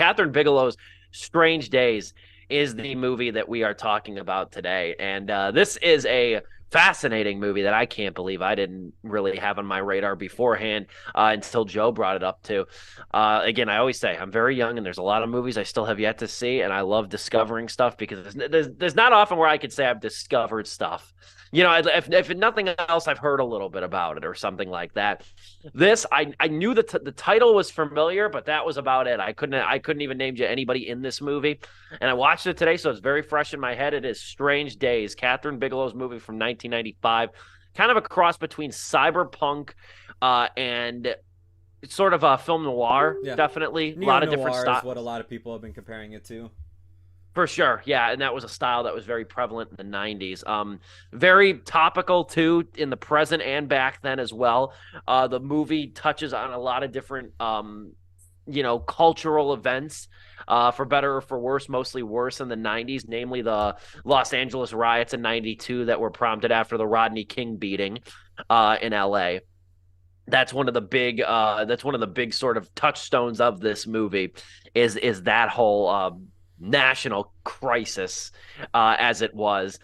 Kathryn Bigelow's Strange Days is the movie that we are talking about today. And this is a fascinating movie that I can't believe I didn't really have on my radar beforehand until Joe brought it up too. Again, I always say I'm very young and there's a lot of movies I still have yet to see, and I love discovering stuff because there's not often where I could say I've discovered stuff. You know, if nothing else, I've heard a little bit about it or something like that. This, I knew that the title was familiar, but that was about it. I couldn't even name you anybody in this movie, and I watched it today, so it's very fresh in my head. It is Strange Days, Kathryn Bigelow's movie from 1995, kind of a cross between cyberpunk and sort of a film noir. Yeah, Definitely a neo lot of different noir is styles. what a lot of people have been comparing it to. For sure. Yeah. And that was a style that was very prevalent in the 90s. Very topical, too, in the present and back then as well. The movie touches on a lot of different, cultural events, for better or for worse, mostly worse in the 90s, namely the Los Angeles riots in 92 that were prompted after the Rodney King beating in LA. That's one of the big sort of touchstones of this movie is that whole national crisis, as it was.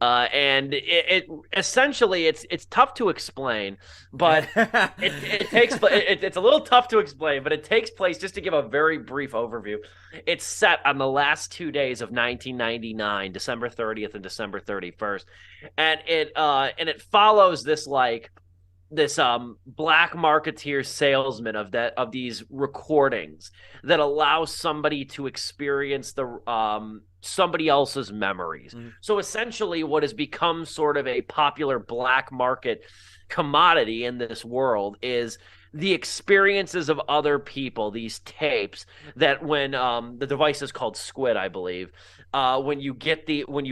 And it essentially it's tough to explain, but it's a little tough to explain, but it takes place, just to give a very brief overview. It's set on the last 2 days of 1999, December 30th and December 31st, and it follows this black marketeer salesman of these recordings that allows somebody to experience the somebody else's memories. Mm. So essentially what has become sort of a popular black market commodity in this world is the experiences of other people, these tapes that when the device is called Squid, I believe. When you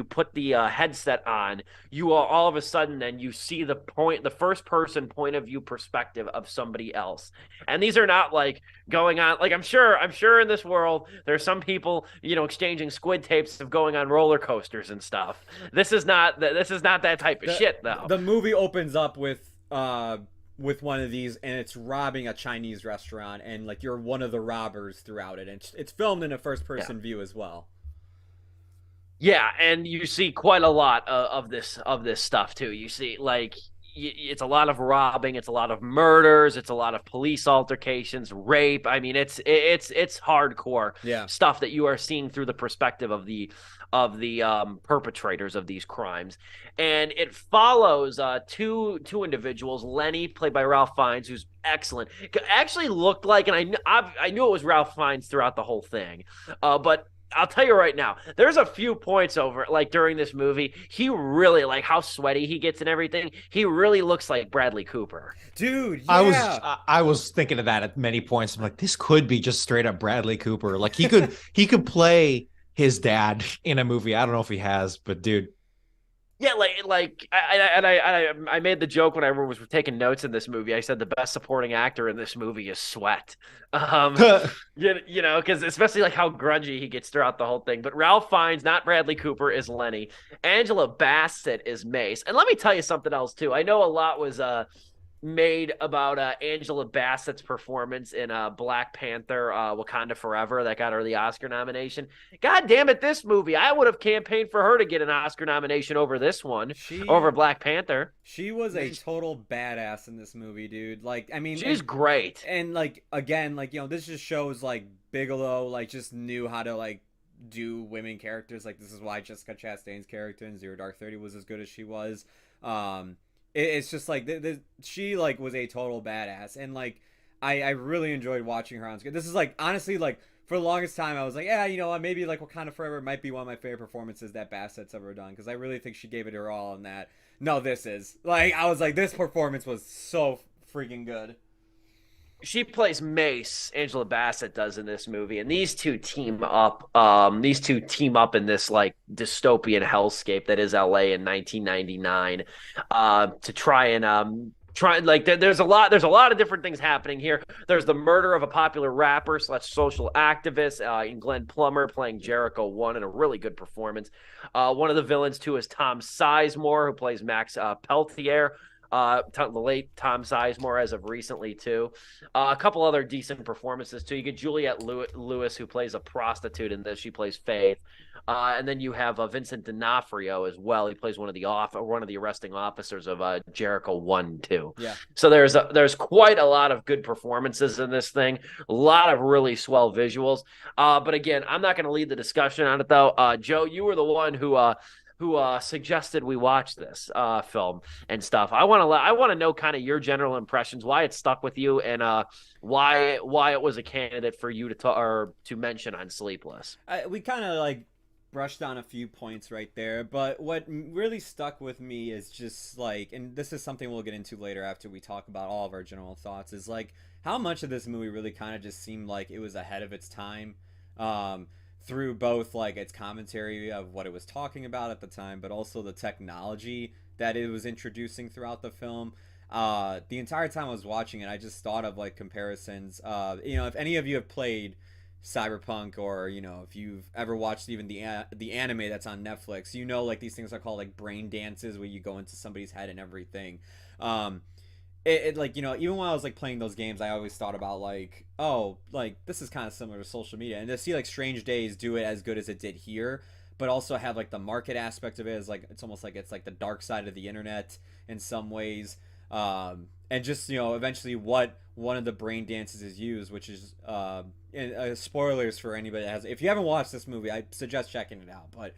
put the headset on, you are all of a sudden then you see the first person point of view perspective of somebody else. And these are not like going on, like I'm sure in this world there's some people, exchanging Squid tapes of going on roller coasters and stuff. This is not that type of shit though. The movie opens up with one of these, and it's robbing a Chinese restaurant, and like you're one of the robbers throughout it, and it's filmed in a first person view as well. Yeah, and you see quite a lot of this stuff too. You see, like, it's a lot of robbing, it's a lot of murders, it's a lot of police altercations, rape. I mean, it's hardcore Yeah. stuff that you are seeing through the perspective of the perpetrators of these crimes, and it follows two individuals. Lenny, played by Ralph Fiennes, who's excellent. Actually looked like, and I knew it was Ralph Fiennes throughout the whole thing, but I'll tell you right now, there's a few points over, like, during this movie, he really, like, how sweaty he gets and everything, he really looks like Bradley Cooper. Dude, I was yeah. I was thinking of that at many points. I'm like, this could be just straight up Bradley Cooper. Like he could play his dad in a movie. I don't know if he has, but dude, Yeah, I made the joke when I was taking notes in this movie. I said the best supporting actor in this movie is Sweat. Because especially like how grungy he gets throughout the whole thing. But Ralph Fiennes, not Bradley Cooper, is Lenny. Angela Bassett is Mace. And let me tell you something else too. I know a lot was made about Angela Bassett's performance in Black Panther, Wakanda Forever, that got her the Oscar nomination. God damn it, this movie, I would have campaigned for her to get an Oscar nomination over this one, over Black Panther. She was a total badass in this movie, dude. Like, I mean, She's great. And like, again, like, this just shows like Bigelow like just knew how to like do women characters. Like, this is why Jessica Chastain's character in Zero Dark 30 was as good as she was. It's just like she like was a total badass, and like I really enjoyed watching her on screen. This is like, honestly, like, for the longest time I was like, yeah, maybe like Wakanda Forever might be one of my favorite performances that Bassett's ever done, because I really think she gave it her all in that. No, this is like, I was like, this performance was so freaking good. She plays Mace, Angela Bassett does, in this movie, and these two team up. These two team up in this like dystopian hellscape that is LA in 1999, to try and like there's a lot of different things happening here. There's the murder of a popular rapper / social activist, in Glenn Plummer playing Jericho 1 in a really good performance. One of the villains too is Tom Sizemore, who plays Max Peltier. The late Tom Sizemore as of recently too. A couple other decent performances too. You get Juliette Lewis, who plays a prostitute in this. She plays Faith. And then you have Vincent D'Onofrio as well. He plays one of the arresting officers of Jericho 1 2. Yeah. So there's quite a lot of good performances in this thing. A lot of really swell visuals. But again, I'm not going to lead the discussion on it though. Joe, you were the one who suggested we watch this film and stuff. I want to know kind of your general impressions, why it stuck with you, and why it was a candidate for you to mention on Sleepless. We kind of like brushed on a few points right there, but what really stuck with me is just like, and this is something we'll get into later after we talk about all of our general thoughts, is like how much of this movie really kind of just seemed like it was ahead of its time. Through both like its commentary of what it was talking about at the time, but also the technology that it was introducing throughout the film. The entire time I was watching it, I just thought of like comparisons. If any of you have played cyberpunk, or if you've ever watched even the anime that's on Netflix, like these things are called like brain dances, where you go into somebody's head and everything. It like, even when I was like playing those games, I always thought about like, oh, like this is kind of similar to social media, and to see like Strange Days do it as good as it did here, but also have like the market aspect of it is like, it's almost like it's like the dark side of the internet in some ways. And just eventually what one of the brain dances is used, which is spoilers for anybody that has, if you haven't watched this movie, I suggest checking it out. But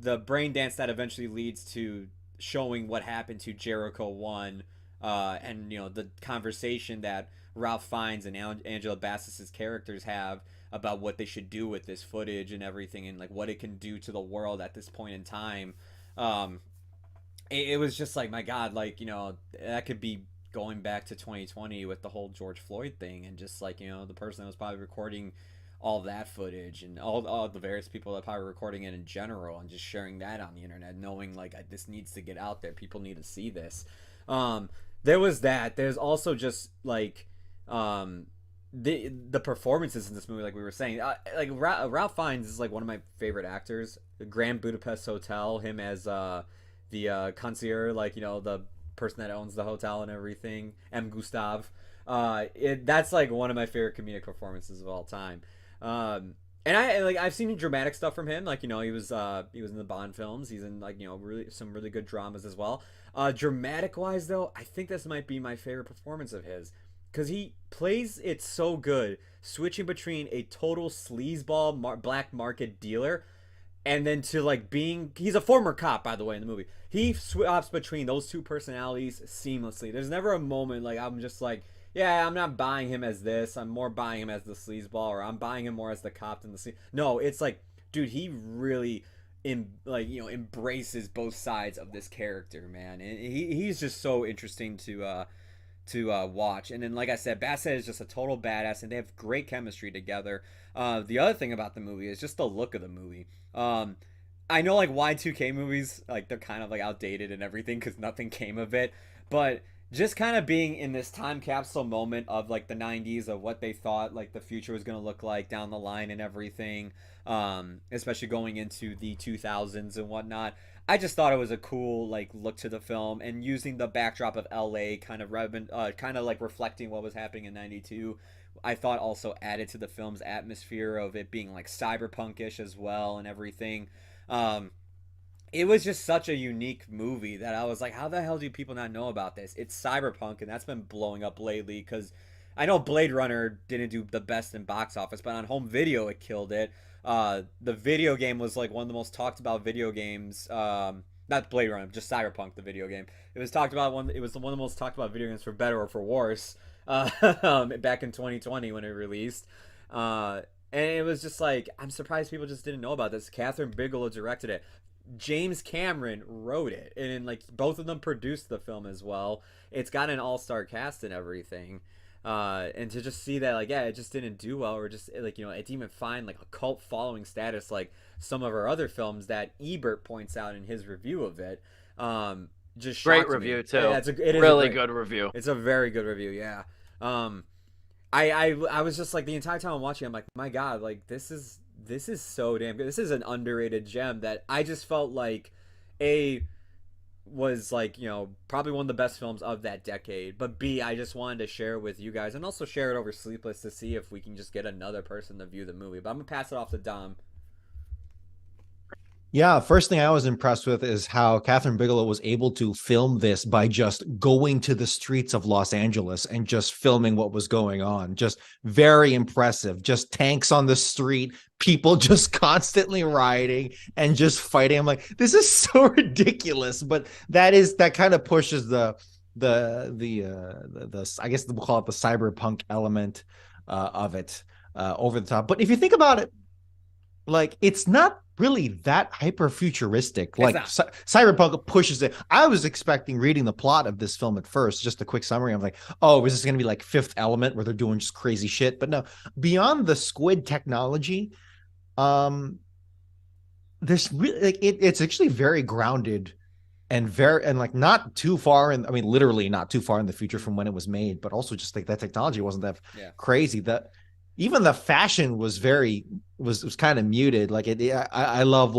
the brain dance that eventually leads to showing what happened to Jericho 1, and the conversation that Ralph Fiennes and Angela Bassett's characters have about what they should do with this footage and everything, and like what it can do to the world at this point in time. It was just like, my God, like that could be going back to 2020 with the whole George Floyd thing, and just like the person that was probably recording all that footage, and all the various people that probably were recording it in general, and just sharing that on the internet, knowing like this needs to get out there, people need to see this. There was that. There's also just like the performances in this movie, like we were saying. Like Ralph Fiennes is like one of my favorite actors. The Grand Budapest Hotel, him as the concierge, like the person that owns the hotel and everything, M. Gustav. That's like one of my favorite comedic performances of all time. And I've seen dramatic stuff from him. Like he was in the Bond films. He's in like really some really good dramas as well. Dramatic wise though, I think this might be my favorite performance of his, because he plays it so good, switching between a total sleazeball black market dealer, and then to like he's a former cop, by the way, in the movie. He swaps between those two personalities seamlessly. There's never a moment like I'm just like, yeah, I'm not buying him as this. I'm more buying him as the sleazeball, or I'm buying him more as the cop than the sleaze. No, it's like, dude, he really embraces both sides of this character, man. And he's just so interesting to watch. And then, like I said, Bassett is just a total badass, and they have great chemistry together. The other thing about the movie is just the look of the movie. I know like Y2K movies, like they're kind of like outdated and everything because nothing came of it, but just kind of being in this time capsule moment of like the 90s, of what they thought like the future was going to look like down the line and everything, especially going into the 2000s and whatnot. I just thought it was a cool like look to the film, and using the backdrop of LA kind of like reflecting what was happening in 92. I thought also added to the film's atmosphere of it being like cyberpunkish as well and everything. It was just such a unique movie that I was like, how the hell do people not know about this? It's cyberpunk, and that's been blowing up lately, because I know Blade Runner didn't do the best in box office, but on home video it killed it. The video game was like one of the most talked about video games. Not Blade Runner, just Cyberpunk, the video game. It was talked about it was one of the most talked about video games, for better or for worse, back in 2020 when it released. And it was just like, I'm surprised people just didn't know about this. Kathryn Bigelow directed it. James Cameron wrote it, and like both of them produced the film as well. It's got an all-star cast and everything. And to just see that, like, yeah, it just didn't do well, or just like, it didn't even find like a cult following status like some of our other films that Ebert points out in his review of it. Just great review too. Yeah, it is really good review. It's a very good review. Yeah. I was just like, the entire time I'm watching, I'm like, my God, like this is so damn good. This is an underrated gem that I just felt like was like, probably one of the best films of that decade. But B, I just wanted to share it with you guys and also share it over Sleepless to see if we can just get another person to view the movie. But I'm gonna pass it off to Dom. Yeah, first thing I was impressed with is how Kathryn Bigelow was able to film this by just going to the streets of Los Angeles and just filming what was going on. Just very impressive. Just tanks on the street, people just constantly rioting and just fighting. I'm like, this is so ridiculous, but that kind of pushes the I guess we'll call it the cyberpunk element of it over the top. But if you think about it, like, it's not really that hyper futuristic. Like cyberpunk pushes it. I was expecting, reading the plot of this film at first, just a quick summary. I'm like, oh, is this going to be like Fifth Element where they're doing just crazy shit? But no, beyond the squid technology, there's really like it's actually very grounded and like not too far in, I mean, literally not too far in the future from when it was made, but also just like that technology wasn't that crazy. That even the fashion was was kind of muted. Like I love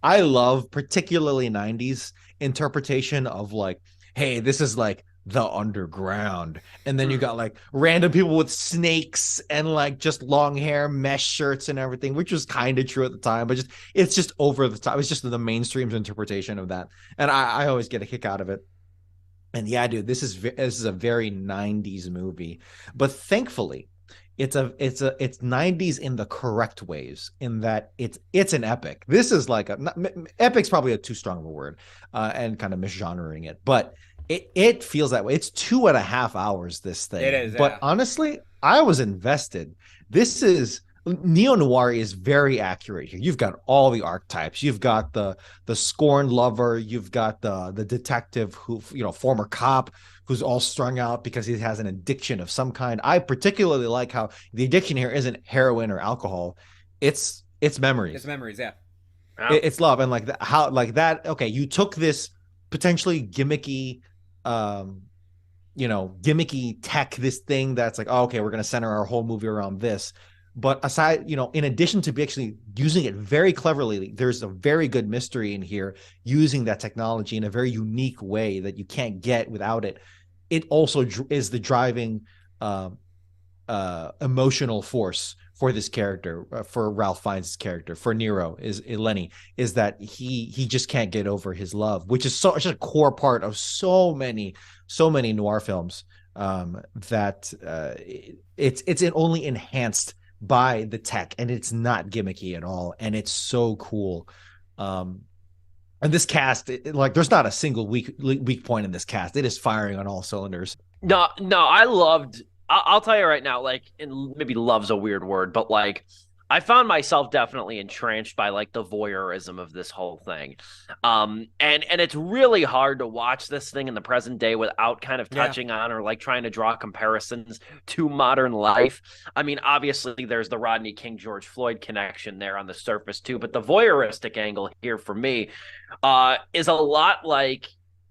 I love particularly 90s interpretation of like, hey, this is like the underground, and then you got like random people with snakes and like just long hair, mesh shirts and everything, which was kind of true at the time, but it's just over the top. It's just the mainstream's interpretation of that, and I always get a kick out of it. And yeah, dude, this is a very 90s movie, but thankfully it's 90s in the correct ways, in that it's an epic. This is like epic's probably a too strong of a word, and kind of misgenrering it, but it feels that way. It's 2.5 hours, this thing. It is, but honestly, I was invested. This is neo-noir is very accurate here. You've got all the archetypes. You've got the scorned lover. You've got the detective who, former cop who's all strung out because he has an addiction of some kind. I particularly like how the addiction here isn't heroin or alcohol. It's memories. It's memories, yeah. It's love. And how that, okay, you took this potentially gimmicky gimmicky tech, this thing that's like, oh, okay, we're going to center our whole movie around this. But aside, in addition to be actually using it very cleverly, there's a very good mystery in here, using that technology in a very unique way that you can't get without it. It also is the driving emotional force for this character, for Ralph Fiennes' character, for Nero, is Lenny, is that he just can't get over his love, which is such a core part of so many noir films, that it's only enhanced by the tech, and it's not gimmicky at all, and it's so cool. And this cast, there's not a single weak point in this cast. It is firing on all cylinders. No, I loved. I'll tell you right now, and maybe love's a weird word, but I found myself definitely entranced by the voyeurism of this whole thing. And it's really hard to watch this thing in the present day without kind of touching on or trying to draw comparisons to modern life. I mean, obviously there's the Rodney King, George Floyd connection there on the surface too, but the voyeuristic angle here for me is a lot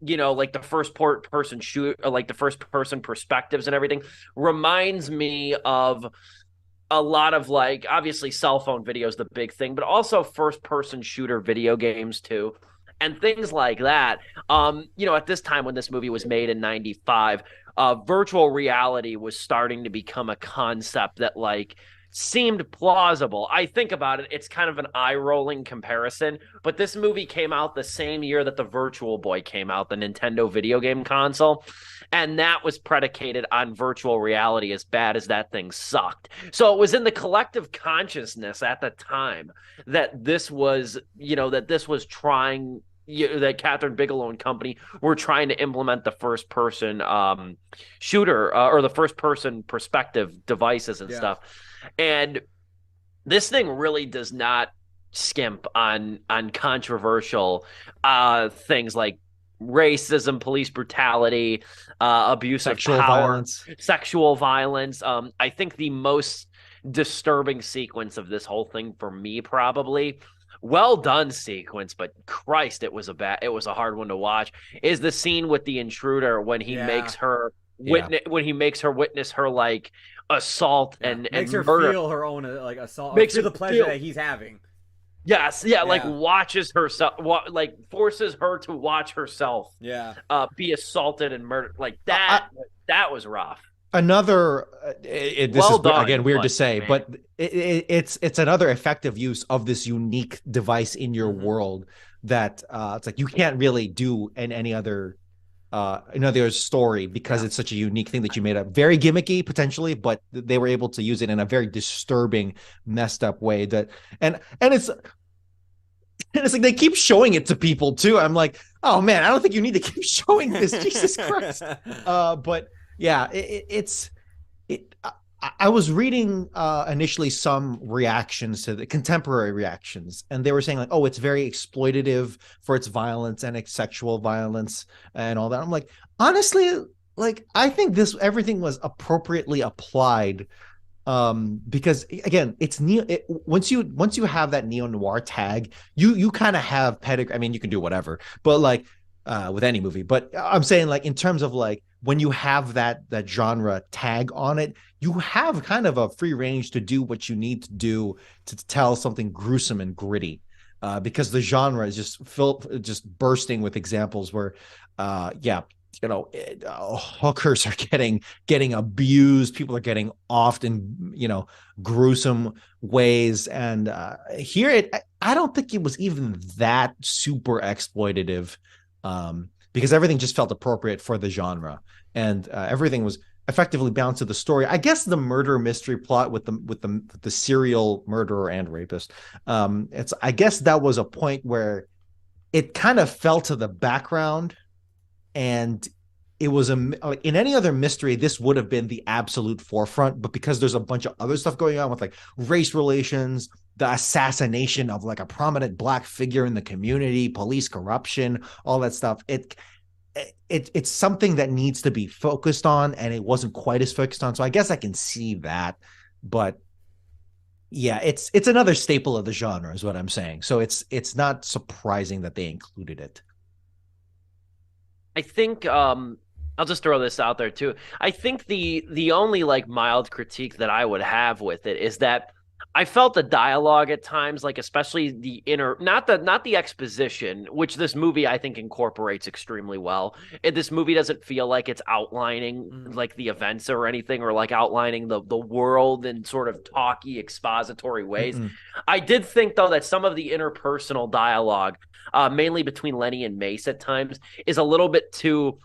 the first person shoot, or the first person perspectives and everything reminds me of a lot of obviously cell phone video is the big thing, but also first person shooter video games too, and things like that. At this time when this movie was made in 95, virtual reality was starting to become a concept that seemed plausible. I think about it, it's kind of an eye-rolling comparison, but this movie came out the same year that the Virtual Boy came out, the Nintendo video game console, and that was predicated on virtual reality, as bad as that thing sucked. So it was in the collective consciousness at the time that this was, trying, that Kathryn Bigelow and company were trying to implement the first-person shooter, or the first-person perspective devices and stuff. And this thing really does not skimp on controversial things like racism, police brutality, abuse of power, sexual violence. I think the most disturbing sequence of this whole thing for me, probably, well done sequence, but Christ, it was a hard one to watch, is the scene with the intruder when he makes her witness her assault and makes her murder. feel her own assault, makes her the pleasure that he's having. Yes, yeah, like watches herself, like forces her to watch herself, be assaulted and murdered. Like that was rough. Another, this Well is done, again weird to but say, man. but it's another effective use of this unique device in your world that it's like you can't really do in any other another story because it's such a unique thing that you made up. Very gimmicky potentially, but they were able to use it in a very disturbing, messed up way. And it's like they keep showing it to people too. I'm like, oh man, I don't think you need to keep showing this. Jesus Christ. But yeah, it's it. I was reading initially some reactions to the contemporary reactions, and they were saying like, "Oh, it's very exploitative for its violence and its sexual violence and all that." I'm like, honestly, like I think this everything was appropriately applied, because again, it's once you have that neo noir tag, you kind of have pedigree. I mean, you can do whatever, but like with any movie, but I'm saying like in terms of like when you have that genre tag on it, you have kind of a free range to do what you need to do to tell something gruesome and gritty, because the genre is just bursting with examples where hookers are getting abused, people are getting offed in gruesome ways, and here I don't think it was even that super exploitative, because everything just felt appropriate for the genre, and everything was effectively balanced to the story. I guess the murder mystery plot with the serial murderer and rapist, I guess that was a point where it kind of fell to the background, and it was in any other mystery this would have been the absolute forefront, but because there's a bunch of other stuff going on with like race relations, the assassination of like a prominent black figure in the community, police corruption, all that stuff, it's something that needs to be focused on, and it wasn't quite as focused on. So I guess I can see that, but yeah, it's another staple of the genre is what I'm saying. So it's not surprising that they included it. I think I'll just throw this out there too. I think the only like mild critique that I would have with it is that I felt the dialogue at times, like especially the inner, not the exposition, which this movie I think incorporates extremely well. This movie doesn't feel like it's outlining like the events or anything, or like outlining the world in sort of talky, expository ways. I did think though that some of the interpersonal dialogue, mainly between Lenny and Mace at times, is a little bit too,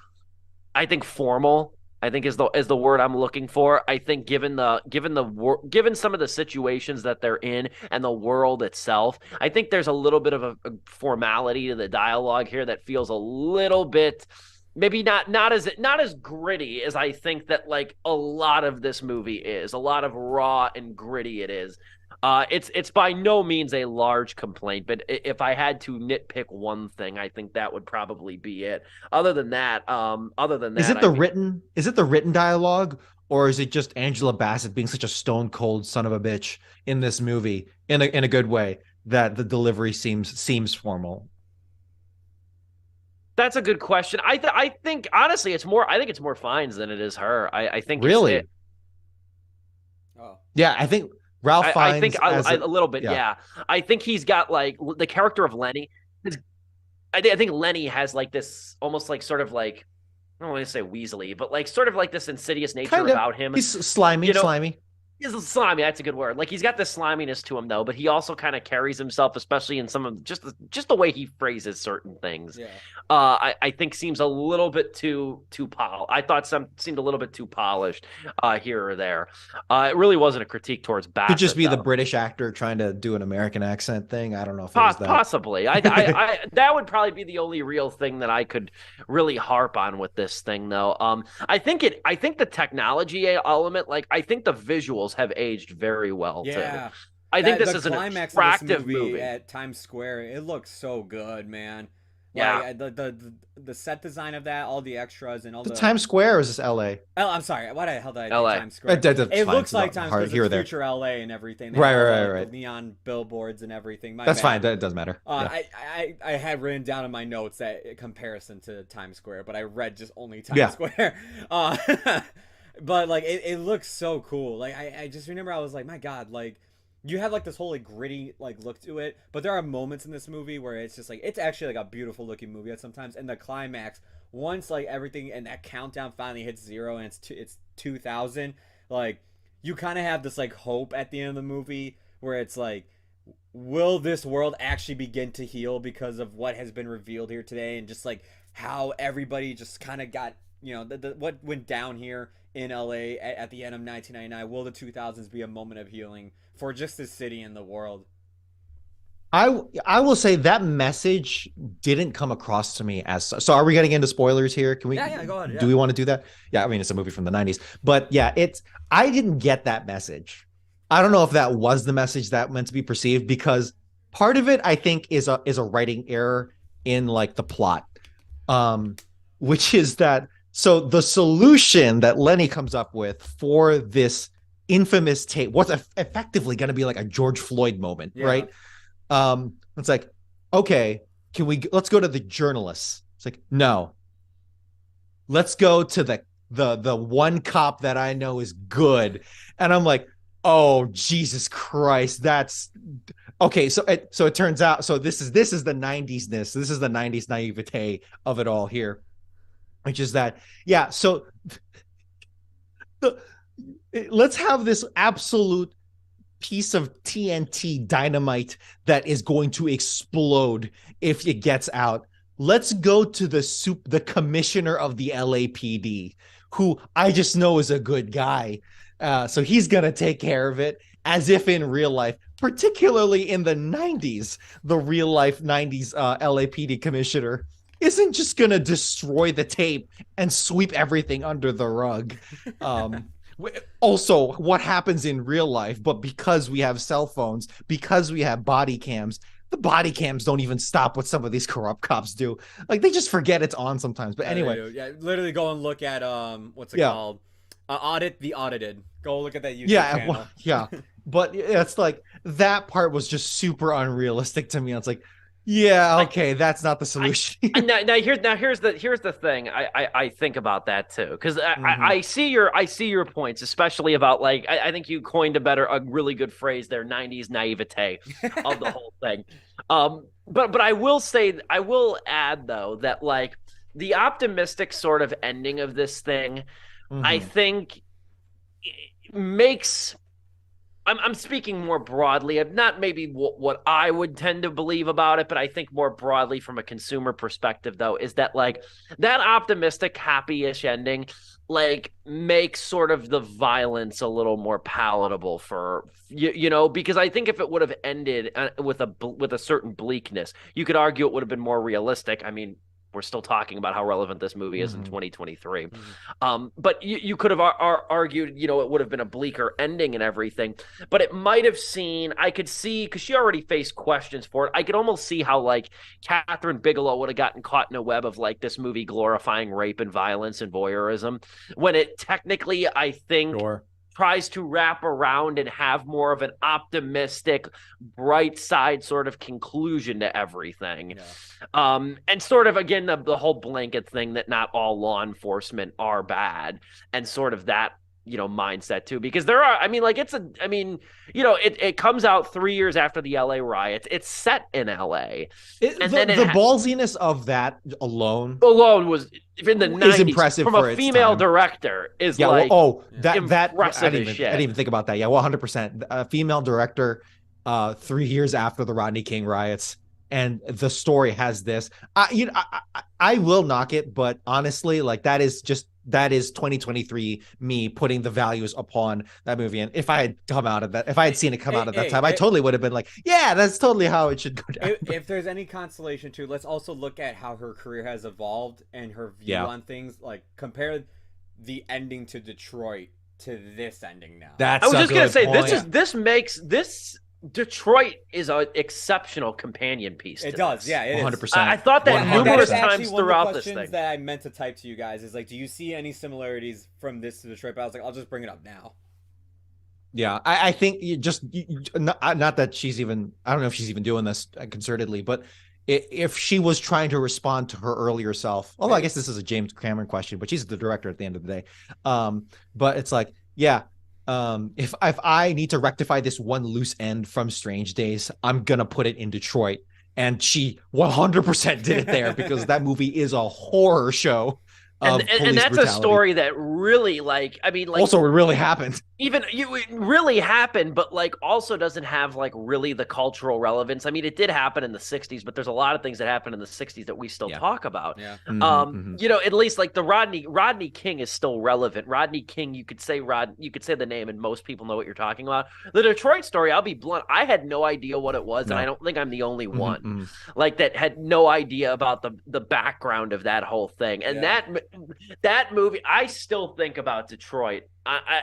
I think, formal. I think is the word I'm looking for. I think given some of the situations that they're in and the world itself, I think there's a little bit of a formality to the dialogue here that feels a little bit, maybe not as gritty as I think that like a lot of this movie is. A lot of raw and gritty it is. It's by no means a large complaint, but if I had to nitpick one thing, I think that would probably be it. Other than that, is it the written dialogue, or is it just Angela Bassett being such a stone cold son of a bitch in this movie in a good way that the delivery seems formal? That's a good question. I think honestly, I think it's more Fiennes than it is her. I think really. Oh yeah, I think Ralph Fiennes. I think a little bit. Yeah. I think he's got like the character of Lenny. I think Lenny has like this almost like sort of like, I don't want to say weaselly, but like sort of like this insidious nature about him. He's slimy, slimy. He's slimy. That's a good word. Like he's got this sliminess to him though, but he also kind of carries himself, especially in some of just the way he phrases certain things. Yeah. I think seems a little bit too polished. I thought some seemed a little bit too polished here or there. It really wasn't a critique towards Bassett. Could just be the British actor trying to do an American accent thing. I don't know if it was that. Possibly. I that would probably be the only real thing that I could really harp on with this thing though. I think the technology element, like I think the visuals have aged very well too. I think this is an attractive movie at Times Square. It looks so good, man. Yeah, like, the set design of that, all the extras, and all the Times Square, or is this L.A.? Oh, I'm sorry. Why the hell did I LA. say Times Square? It looks like Times Square, it's future L.A. and everything. Right. The neon billboards and everything. That's fine. That doesn't matter. I had written down in my notes that comparison to Times Square, but I read just only Times Square. But like it looks so cool. Like I just remember I was like, my God, like you have like this whole like gritty like look to it, but there are moments in this movie where it's just like it's actually like a beautiful looking movie at sometimes. And the climax, once like everything and that countdown finally hits 0 and it's 2000, like you kind of have this like hope at the end of the movie where it's like, will this world actually begin to heal because of what has been revealed here today, and just like how everybody just kind of got, you know, what went down here in LA at the end of 1999. Will the 2000s be a moment of healing for just the city and the world? I will say that message didn't come across to me as so. Are we getting into spoilers here? Can we? Yeah, go ahead. Do we want to do that? Yeah, I mean it's a movie from the 90s, but yeah, I didn't get that message. I don't know if that was the message that meant to be perceived, because part of it I think is a writing error in like the plot, which is that so the solution that Lenny comes up with for this infamous tape, what's effectively going to be like a George Floyd moment, right? It's like, okay, let's go to the journalists. It's like, no, let's go to the one cop that I know is good. And I'm like, oh, Jesus Christ, that's okay. So it turns out, so this is the 90s-ness. This is the 90s naivete of it all here, which is that, yeah. So let's have this absolute piece of TNT dynamite that is going to explode if it gets out. Let's go to the commissioner of the LAPD, who I just know is a good guy. So he's going to take care of it, as if in real life, particularly in the 90s, the real life 90s LAPD commissioner isn't just going to destroy the tape and sweep everything under the rug. Also, what happens in real life, but because we have cell phones, because we have body cams, the body cams don't even stop what some of these corrupt cops do. Like, they just forget it's on sometimes. But anyway. Yeah, literally go and look at, what's it called? Audit the Audited. Go look at that YouTube channel. Well, yeah. But it's like, that part was just super unrealistic to me. It's like, yeah, okay, that's not the solution. Now here's the thing. I think about that too, because I see your points, especially about like I think you coined a really good phrase there, 90s naivete of the whole thing. But I will add though that like the optimistic sort of ending of this thing, I think makes. I'm speaking more broadly of not maybe what I would tend to believe about it, but I think more broadly from a consumer perspective, though, is that like that optimistic, happy-ish ending like makes sort of the violence a little more palatable for you know, because I think if it would have ended with a certain bleakness, you could argue it would have been more realistic. I mean, we're still talking about how relevant this movie is in 2023. But you could have argued, you know, it would have been a bleaker ending and everything, but it might have I could see, because she already faced questions for it, I could almost see how like Kathryn Bigelow would have gotten caught in a web of like this movie glorifying rape and violence and voyeurism, when it technically, I think, tries to wrap around and have more of an optimistic, bright side sort of conclusion to everything. And sort of, again, the whole blanket thing that not all law enforcement are bad, and sort of that, you know, mindset too, because there are, I mean, like you know, it comes out 3 years after the LA riots. It's set in LA. The ballsiness of that alone was in the 90s, is impressive from a female director is like, impressive I didn't even think about that. Yeah, well, 100%. A female director 3 years after the Rodney King riots, and the story has this. I will knock it, but honestly, like that is 2023 me putting the values upon that movie. And if I had seen it come out at that time, I totally would have been like, yeah, that's totally how it should go down. If there's any consolation too, let's also look at how her career has evolved and her view on things. Like, compare the ending to Detroit to this ending now. I was just gonna say, this makes this Detroit is an exceptional companion piece. It does, yeah, it 100%. is. I thought that numerous times throughout this thing. That I meant to type to you guys is like, do you see any similarities from this to Detroit? But I was like, I'll just bring it up now. Yeah, I think not that she's even, I don't know if she's even doing this concertedly, but if she was trying to respond to her earlier self, although I guess this is a James Cameron question, but she's the director at the end of the day. But it's like, yeah, If I need to rectify this one loose end from Strange Days, I'm gonna put it in Detroit. And she 100% did it there because that movie is a horror show And, of and and police that's a brutality. story that really, like, I mean, like, Also, it really happened. even you it really happened, but like also doesn't have like really the cultural relevance. I mean, it did happen in the 60s, but there's a lot of things that happened in the 60s that we still Yeah. talk about. Yeah. You know, at least like the Rodney King is still relevant. Rodney King, you could say the name and most people know what you're talking about. The Detroit story, I'll be blunt, I had no idea what it was, and I don't think I'm the only one like that had no idea about the background of that whole thing. And that movie, I still think about Detroit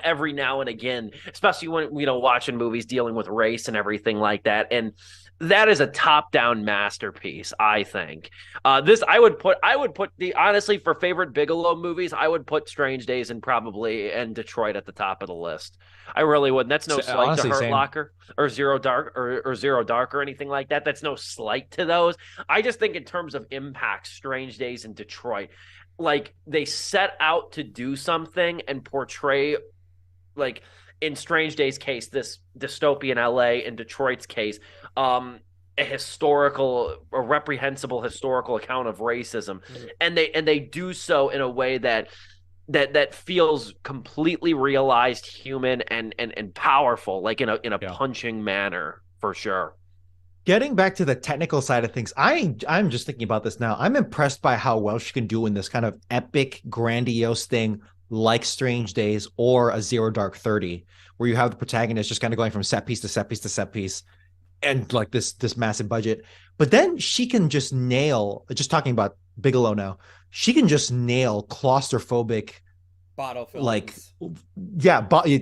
every now and again, especially when watching movies dealing with race and everything like that. And that is a top-down masterpiece, I think. This I would put the honestly for favorite Bigelow movies, I would put Strange Days and Detroit at the top of the list. I really would. And that's no slight Honestly, to Hurt same. Locker or Zero Dark or Zero Dark or anything like that. That's no slight to those. I just think in terms of impact, Strange Days and Detroit, like they set out to do something and portray, like in Strange Days case, this dystopian LA, in Detroit's case, a reprehensible historical account of racism. And they do so in a way that feels completely realized, human, and powerful, like in a punching manner, for sure. Getting back to the technical side of things, I'm just thinking about this now. I'm impressed by how well she can do in this kind of epic, grandiose thing like Strange Days or a Zero Dark 30, where you have the protagonist just kind of going from set piece to set piece to set piece, and like this massive budget. But then she can just nail, just talking about Bigelow now, she can just nail claustrophobic bottle films. Like,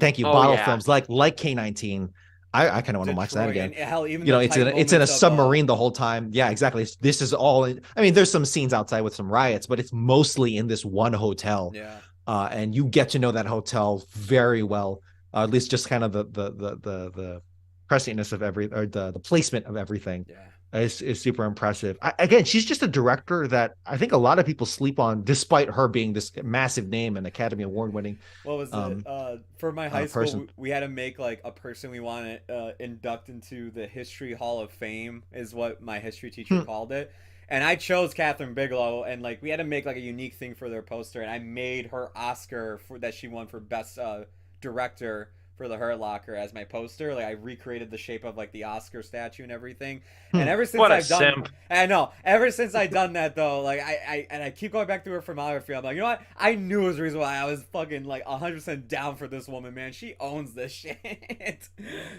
thank you, bottle films like K-19. I kind of want to watch that again. Hell, even it's in a submarine the whole time. Yeah, exactly. This is all. I mean, there's some scenes outside with some riots, but it's mostly in this one hotel. Yeah. And you get to know that hotel very well. At least just kind of the presciness of the placement of everything. Yeah. Is super impressive. Again, she's just a director that I think a lot of people sleep on, despite her being this massive name and Academy Award winning. What was it? For my high school, we had to make like a person we want to induct into the History Hall of Fame, is what my history teacher called it. And I chose Kathryn Bigelow, and like we had to make like a unique thing for their poster, and I made her Oscar that she won for best director for the Hurt Locker as my poster. Like I recreated the shape of like the Oscar statue and everything. And ever since ever since I've done that though, like I keep going back to her filmography. I'm like, you know what? I knew it was the reason why I was fucking like 100% down for this woman, man. She owns this shit.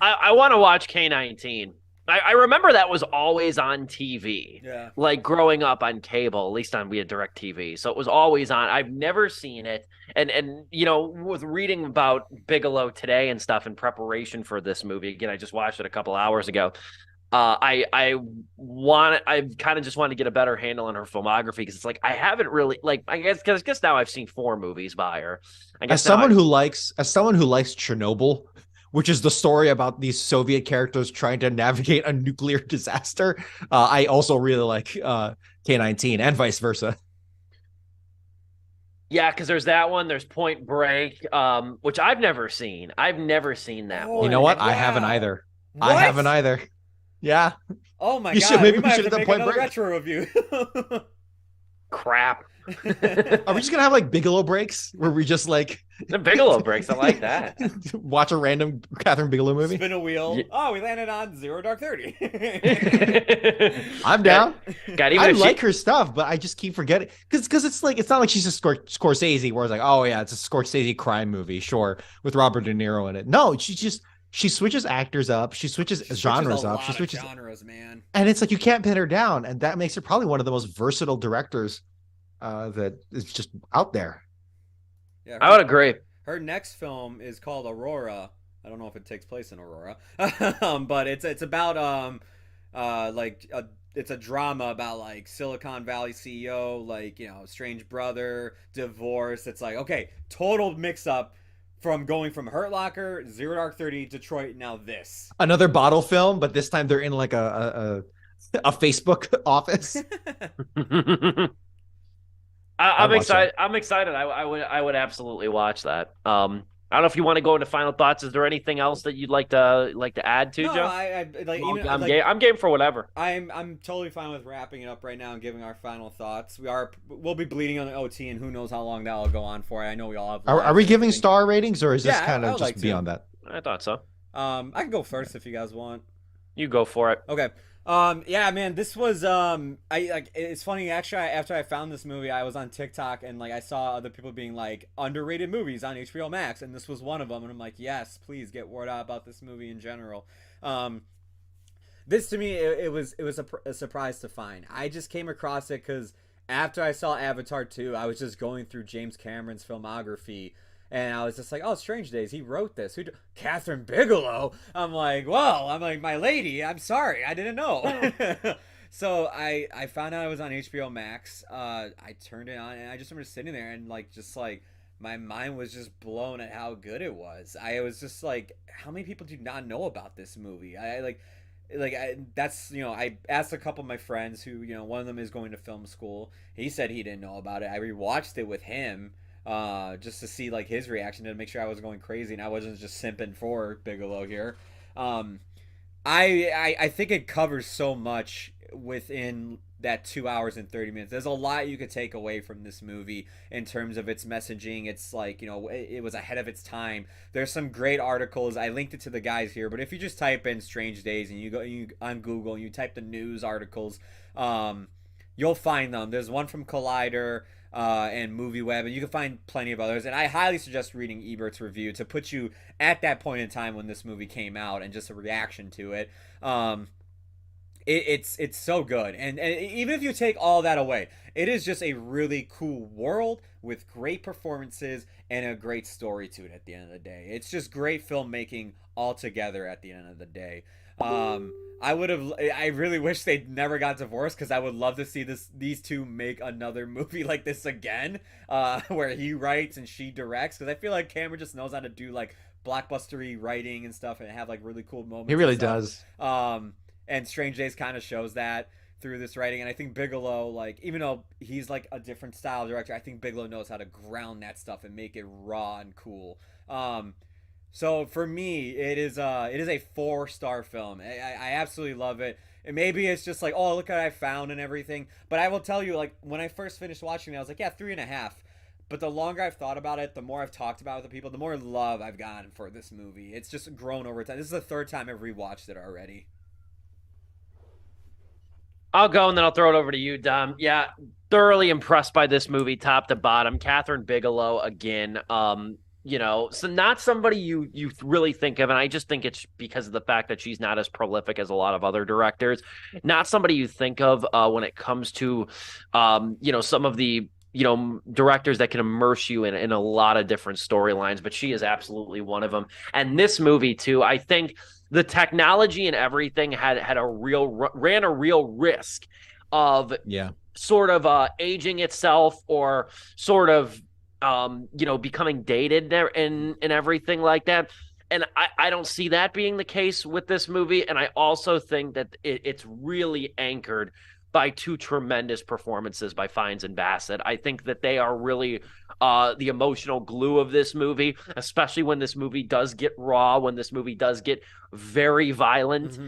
I want to watch K-19. I remember that was always on TV. Yeah. Like growing up on cable, at least we had DirecTV. So it was always on. I've never seen it. And with reading about Bigelow today and stuff in preparation for this movie, again, I just watched it a couple hours ago. I kind of just want to get a better handle on her filmography, because it's like I haven't really, like, I guess now I've seen 4 movies by her. As someone who likes Chernobyl, which is the story about these Soviet characters trying to navigate a nuclear disaster, I also really like K-19 and vice versa. Yeah, because there's that one. There's Point Break, which I've never seen. I've never seen that one. You know what? Wow. I haven't either. What? I haven't either. Yeah. Oh my god. Maybe we might have to make another retro review. Crap. Are we just gonna have like Bigelow breaks where we just like the Bigelow breaks? I like that. Watch a random Kathryn Bigelow movie. Spin a wheel. Yeah. Oh, we landed on Zero Dark 30. I'm down. I like her stuff, but I just keep forgetting because it's not like she's a Scorsese where it's like, oh yeah, it's a Scorsese crime movie, sure, with Robert De Niro in it. No, she switches actors up, she switches genres up, she switches genres, man. And it's like you can't pin her down, and that makes her probably one of the most versatile directors that is just out there. Yeah, I would agree. Her next film is called Aurora. I don't know if it takes place in Aurora, but it's about it's a drama about like Silicon Valley CEO, like, strange brother, divorce. It's like, okay, total mix up from going from Hurt Locker, Zero Dark 30, Detroit, now this. Another bottle film, but this time they're in like a Facebook office. I'm excited. I would absolutely watch that. I don't know if you want to go into final thoughts. Is there anything else that you'd like to add to, No, Joe? I like Well, even I'm like game. I'm game for whatever. I'm totally fine with wrapping it up right now and giving our final thoughts. We'll be bleeding on the OT, and who knows how long that'll go on for. I know we all have. Are we giving star ratings, or is this Yeah, kind I of would just like to. beyond that? I thought so. I can go first if you guys want. You go for it. Okay. Yeah, man, this was I like it's funny actually. After I found this movie, I was on TikTok and like I saw other people being like underrated movies on HBO Max, and this was one of them. And I'm like, yes, please get word out about this movie in general. This to me, it was a surprise to find. I just came across it because after I saw Avatar 2, I was just going through James Cameron's filmography. And I was just like, oh, Strange Days, he wrote this. Kathryn Bigelow? I'm like, well, I'm like, my lady, I'm sorry, I didn't know. So I found out it was on HBO Max. I turned it on, and I just remember sitting there and like, just like, my mind was just blown at how good it was. I was just like, how many people do not know about this movie? That's, you know, I asked a couple of my friends who, you know, one of them is going to film school. He said he didn't know about it. I rewatched it with him just to see like his reaction to make sure I was going crazy and I wasn't just simping for Bigelow here. I think it covers so much within that 2 hours and 30 minutes. There's a lot you could take away from this movie in terms of its messaging. It's like, you know, it was ahead of its time. There's some great articles. I linked it to the guys here, but if you just type in Strange Days and you on Google and you type the news articles, you'll find them. There's one from Collider and MovieWeb, and you can find plenty of others. And I highly suggest reading Ebert's review to put you at that point in time when this movie came out and just a reaction to it. It's so good, and even if you take all that away, it is just a really cool world with great performances and a great story to it. At the end of the day, it's just great filmmaking altogether. At the end of the day, I really wish they never got divorced because I would love to see these two make another movie like this again, where he writes and she directs. Because I feel like Cameron just knows how to do like blockbustery writing and stuff and have like really cool moments. He really does. And Strange Days kind of shows that through this writing. And I think Bigelow, like, even though he's like a different style director, I think Bigelow knows how to ground that stuff and make it raw and cool. So for me, it is a 4-star film. I absolutely love it. And maybe it's just like, oh, look what I found and everything. But I will tell you, like, when I first finished watching it, I was like, yeah, 3.5. But the longer I've thought about it, the more I've talked about it with the people, the more love I've gotten for this movie. It's just grown over time. This is the 3rd time I've rewatched it already. I'll go and then I'll throw it over to you, Dom. Yeah, thoroughly impressed by this movie, top to bottom. Kathryn Bigelow again. You know, so not somebody you really think of, and I just think it's because of the fact that she's not as prolific as a lot of other directors. Not somebody you think of when it comes to, you know, some of the directors that can immerse you in a lot of different storylines, but she is absolutely one of them. And this movie too, I think the technology and everything ran a real risk of sort of aging itself or sort of becoming dated and everything like that. And I don't see that being the case with this movie. And I also think that it's really anchored by 2 tremendous performances by Fiennes and Bassett. I think that they are really the emotional glue of this movie, especially when this movie does get raw, when this movie does get very violent,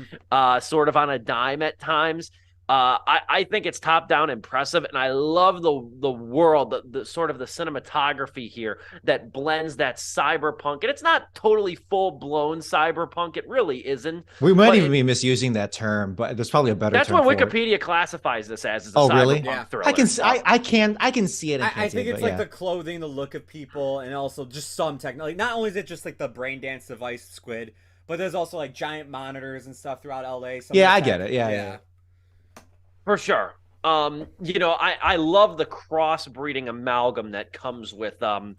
sort of on a dime at times. I think it's top down impressive, and I love the world, the sort of the cinematography here that blends that cyberpunk, and it's not totally full blown cyberpunk. It really isn't. We might even be misusing that term, but there's probably a better. That's term what for Wikipedia it. classifies this as. Is a cyberpunk really? Thriller. I can see it. I think it's like the clothing, the look of people, and also just some technology. Not only is it just like the brain dance device squid, but there's also like giant monitors and stuff throughout LA. I get it. Yeah. For sure. I love the crossbreeding amalgam that comes with the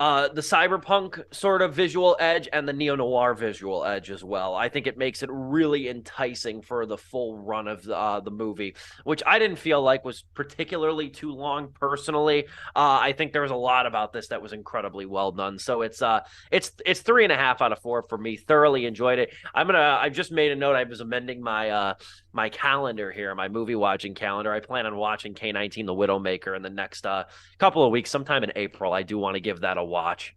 cyberpunk sort of visual edge and the neo-noir visual edge as well. I think it makes it really enticing for the full run of the movie, which I didn't feel like was particularly too long personally. I think there was a lot about this that was incredibly well done. So it's 3.5 out of 4 for me. Thoroughly enjoyed it. I've just made a note. I was amending my my calendar here, my movie watching calendar. I plan on watching K-19 The Widowmaker in the next couple of weeks, sometime in April. I do want to give that a watch.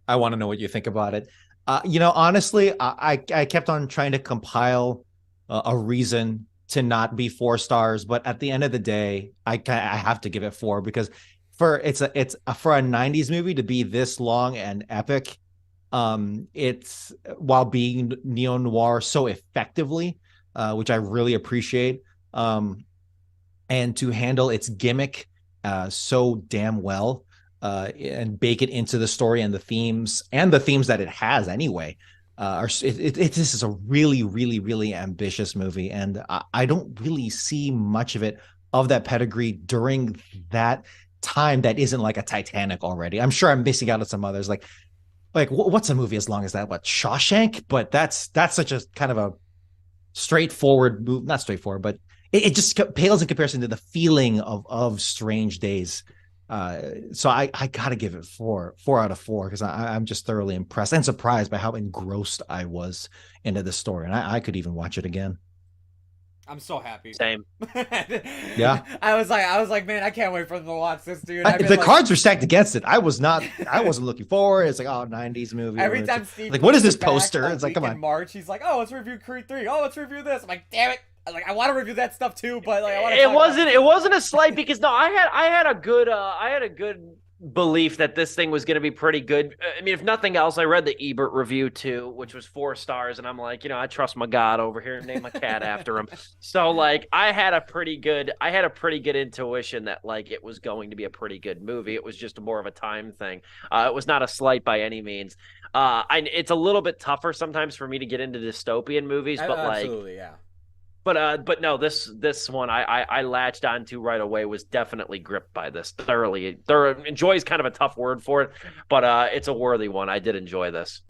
I want to know what you think about it. Honestly, I kept on trying to compile a reason to not be 4 stars, but at the end of the day, I have to give it 4 because for a 90s movie to be this long and epic, it's while being neo noir so effectively, which I really appreciate, and to handle its gimmick so damn well, and bake it into the story and the themes that it has anyway. This is a really, really, really ambitious movie, and I don't really see much of it of that pedigree during that time that isn't like a Titanic already. I'm sure I'm missing out on some others. Like what's a movie as long as that? What, Shawshank? But that's such a kind of a straightforward move, not straightforward, but it just pales in comparison to the feeling of Strange Days. So I gotta give it 4 out of 4 because I'm just thoroughly impressed and surprised by how engrossed I was into the story, and I could even watch it again. I'm so happy. Same. Yeah. I was like, man, I can't wait for them to watch this, dude. The cards were stacked against it. I wasn't looking forward. It's like, oh, 90s movie. Every time Steve, like, what is this poster? It's like, come on. In March, he's like, oh, let's review Creed 3. Oh, let's review this. I'm like, damn it. I want to review that stuff too, but like, it wasn't a slight because no, I had a good belief that this thing was going to be pretty good. I mean, if nothing else, I read the Ebert review too, which was 4 stars, and I'm like, I trust my God over here and name my cat after him. So like, I had a pretty good intuition that like it was going to be a pretty good movie. It was just more of a time thing. It was not a slight by any means. It's a little bit tougher sometimes for me to get into dystopian movies, but absolutely, yeah. But no, this one I latched onto right away, was definitely gripped by this thoroughly. Enjoy is kind of a tough word for it, but it's a worthy one. I did enjoy this.